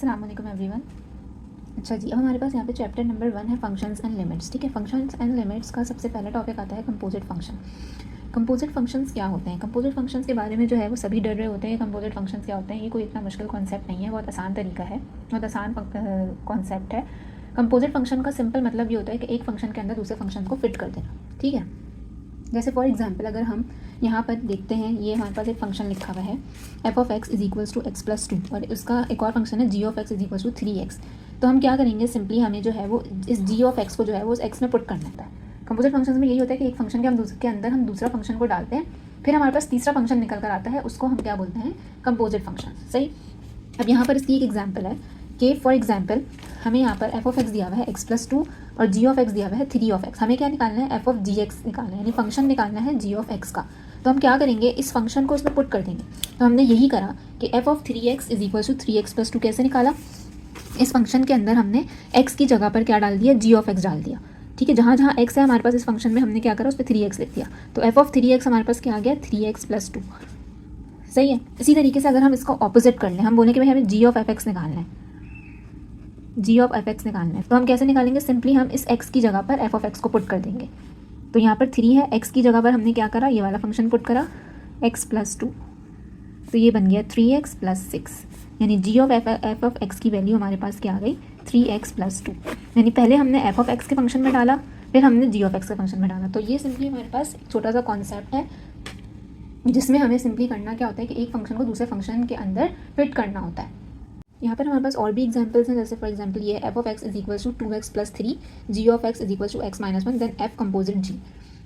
अस्सलाम वालेकुम एवरीवन। अच्छा जी, अब हमारे पास यहाँ पे चैप्टर नंबर 1 है फंक्शंस एंड लिमिट्स। ठीक है, फंक्शंस एंड लिमिट्स का सबसे पहला टॉपिक आता है कंपोजिट फंक्शन। कंपोजिट फंक्शंस क्या होते हैं? कंपोजिट फंक्शंस के बारे में जो है वो सभी डर रहे होते हैं। कंपोजिट फंक्शंस क्या होते हैं? ये कोई इतना मुश्किल कॉन्सेप्ट नहीं है, बहुत आसान तरीका है, बहुत आसान कॉन्सेप्ट है। कंपोजिट फंक्शन का सिंपल मतलब ये होता है कि एक फंक्शन के अंदर दूसरे फंक्शन को फिट कर देना। ठीक है, जैसे फॉर एग्जांपल अगर हम यहाँ पर देखते हैं, ये हमारे पास एक फंक्शन लिखा हुआ है F of x is equals to x plus 2 और उसका एक और फंक्शन है g of x is equals to 3x। तो हम क्या करेंगे, सिंपली हमें जो है वो इस जी ऑफ एक्स को जो है वो उस एक्स में पुट करना होता है। कंपोजिट फंक्शन में यही होता है कि एक फंक्शन के अंदर हम दूसरा फंक्शन को डालते हैं, फिर हमारे पास तीसरा फंक्शन निकल कर आता है, उसको हम क्या बोलते हैं, कंपोजिट फंक्शन। सही। अब यहाँ पर इसकी एक एग्जाम्पल है कि फॉर एग्जाम्पल हमें यहाँ पर एफ ऑफ एक्स दिया हुआ है एक्स प्लस 2 और जी ऑफ एक्स दिया हुआ है 3 ऑफ एक्स। हमें क्या निकालना है, एफ ऑफ जी एक्स निकालना है, यानी फंक्शन निकालना है जी ऑफ एक्स का। तो हम क्या करेंगे, इस फंक्शन को उसमें पुट कर देंगे। तो हमने यही करा कि F of 3x is equal to 3x plus 2 कैसे निकाला, इस फंक्शन के अंदर हमने x की जगह पर क्या डाल दिया, जी ऑफ एक्स डाल दिया। ठीक है, जहाँ जहाँ x है हमारे पास इस फंक्शन में हमने क्या करा, उस पर 3x लिख दिया। तो एफ ऑफ 3x हमारे पास क्या आ गया, 3x प्लस 2। सही है। इसी तरीके से अगर हम इसको ऑपोजिट कर लें, हम बोलें कि भाई हमें जी ऑफ एफ एक्स निकालना है, जी ऑफ एफ एक्स निकालना है, तो हम कैसे निकालेंगे, सिंपली हम इस x की जगह पर एफ ऑफ एक्स को पुट कर देंगे। तो यहाँ पर 3 है, x की जगह पर हमने क्या करा, ये वाला फंक्शन पुट करा x प्लस 2, तो ये बन गया 3x प्लस 6, यानी जी ऑफ एफ ऑफ एक्स की वैल्यू हमारे पास क्या आ गई, 3x प्लस 2। यानी पहले हमने एफ ऑफ एक्स के फंक्शन में डाला, फिर हमने जी ऑफ एक्स के फंक्शन में डाला। तो ये सिंपली हमारे पास एक छोटा सा कॉन्सेप्ट है जिसमें हमें सिंपली करना क्या होता है कि एक फंक्शन को दूसरे फंक्शन के अंदर फिट करना होता है। यहाँ पर हमारे पास और भी एग्जांपल्स हैं, जैसे फॉर एग्जांपल ये f of x is equal to 2x plus 3, ji of x is equal to x minus 1, then f composite g.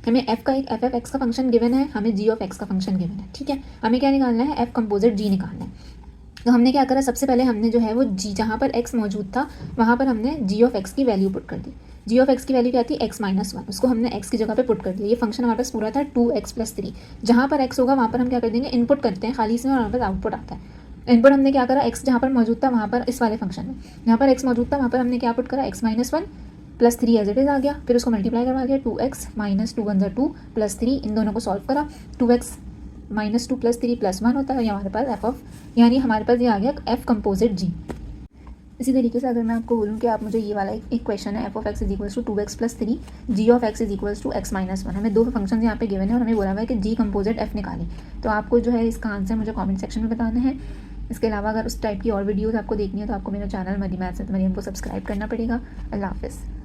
हमें एफ का एक एफ एफ एक्स का फंक्शन गिवन है, हमें जी ऑफ एक्स का function given है। ठीक है, हमें क्या निकालना है, एफ कंपोजिट जी निकालना है। तो हमने क्या करा, सबसे पहले हमने जो है वो जी, जहाँ पर x मौजूद था वहाँ पर हमने जी ऑफ एक्स की वैल्यू पुट कर दी। जी ऑफ एक्स की वैल्यू क्या थी, x माइनस 1, उसको हमने x की जगह पे पुट कर दिया। ये फंक्शन हमारे पास पूरा था 2x प्लस 3। जहाँ पर x होगा वहाँ पर हम क्या कर देंगे, इनपुट करते हैं खाली इसमें, और हमारे पास आउटपुट आता है। इनपुट हमने क्या करा, x जहाँ पर मौजूद था वहाँ पर, इस वाले फंक्शन में जहाँ पर x मौजूद था वहाँ पर हमने क्या पुट करा, x minus 1 plus 3 as it is आ गया। फिर उसको मल्टीप्लाई करवा दिया, 2x माइनस 2 वन 2 प्लस 3, इन दोनों को सॉल्व करा, 2x माइनस 2 प्लस 3 प्लस 1 होता है, ये हमारे पास एफ ऑफ, यानी हमारे पास ये आ गया एफ कंपोजिट जी। इसी तरीके से अगर मैं आपको बोलूँ कि आप मुझे ये वाला एक क्वेश्चन है, F of x is equals to 2x plus 3, ji of x is equals to x minus 1। हमें दो फंक्शन यहाँ पे गिवन है और हमें बोला हुआ है कि जी कंपोजिट एफ निकालें। तो आपको जो है इसका आंसर मुझे कमेंट सेक्शन में बताना है। इसके अलावा अगर उस टाइप की और वीडियोज़ आपको देखनी है तो आपको मेरा चैनल मरी मैथ्स विद मरियम को सब्सक्राइब करना पड़ेगा। अल्लाह हाफ़िज़।